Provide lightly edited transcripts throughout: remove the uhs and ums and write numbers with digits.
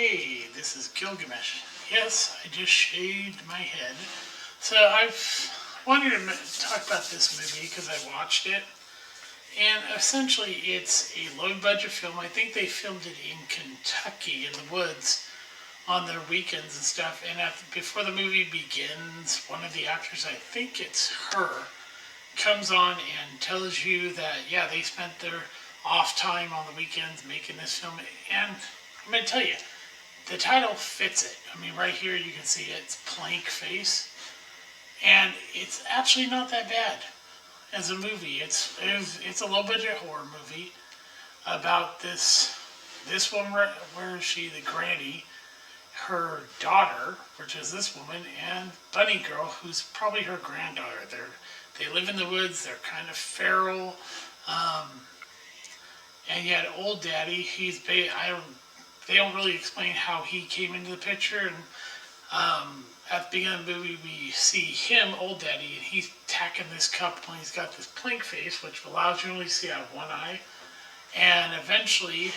Hey, this is Gilgamesh. Yes, I just shaved my head. So I've wanted to talk about this movie because I watched it. And essentially, it's a low budget film. I think they filmed it in Kentucky in the woods on their weekends and stuff. And before the movie begins, one of the actors, I think it's her, comes on and tells you that, yeah, they spent their off time on the weekends making this film. And I'm going to tell you, the title fits it. I mean, right here you can see it's Plank Face, and it's actually not that bad as a movie. It's a low budget horror movie about this woman where she the granny, her daughter, which is this woman, and Bunny Girl, who's probably her granddaughter. They live in the woods. They're kind of feral. And yet, old daddy, they don't really explain how he came into the picture. And at the beginning of the movie, we see him, old daddy, and he's tacking this cup when he's got this plank face, which allows you only to see out of one eye. And eventually,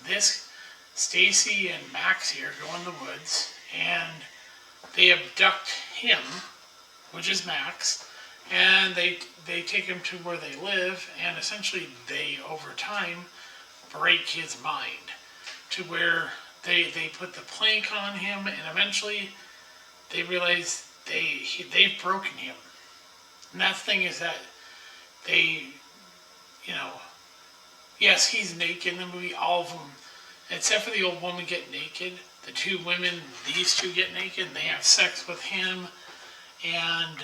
this Stacy and Max here go in the woods, and they abduct him, which is Max, and they take him to where they live, and essentially they, over time, break his mind to where they put the plank on him, and eventually they realize they've broken him. And that thing is that they, yes, he's naked in the movie. All of them, except for the old woman, get naked. The two women, these two get naked, and they have sex with him. And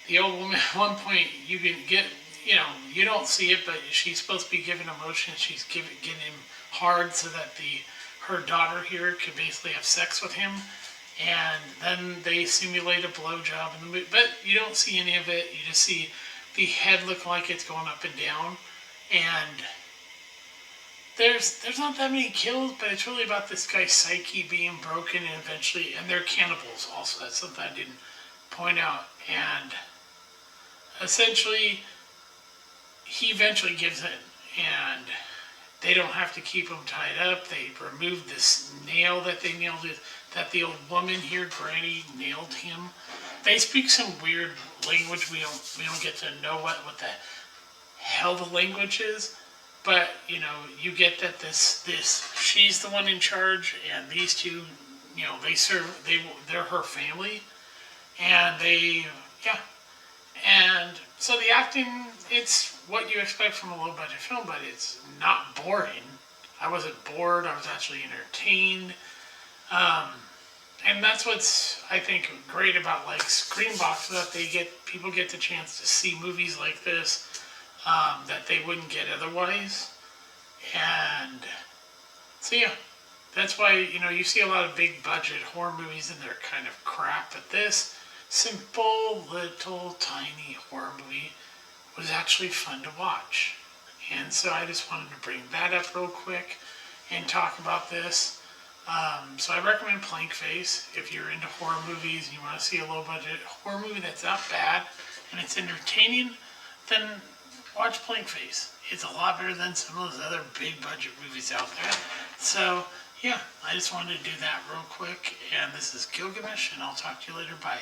the old woman, at one point, you can get, you don't see it, but she's supposed to be giving emotion. She's getting him hard so that her daughter here could basically have sex with him. And then they simulate a blowjob in the movie, but you don't see any of it. You just see the head look like it's going up and down. And there's not that many kills, but it's really about this guy's psyche being broken, and eventually, and they're cannibals also. That's something I didn't point out. And essentially, he eventually gives in, and they don't have to keep him tied up. They remove this nail that they nailed it, that the old woman here, Granny, nailed him. They speak some weird language. We don't get to know what the hell the language is. But, you get that she's the one in charge, and these two, they're her family. And and so the acting, it's what you expect from a low budget film, but it's not boring. I wasn't bored, I was actually entertained. And that's what's, I think, great about like Screambox, that people get the chance to see movies like this that they wouldn't get otherwise. And so yeah, that's why, you see a lot of big budget horror movies and they're kind of crap, but this simple little tiny horror movie was actually fun to watch. And so I just wanted to bring that up real quick and talk about this. So I recommend Plank Face if you're into horror movies and you want to see a low budget horror movie that's not bad and it's entertaining, then watch Plank Face. It's a lot better than some of those other big budget movies out there. So yeah, I just wanted to do that real quick. And this is Gilgamesh, and I'll talk to you later. Bye.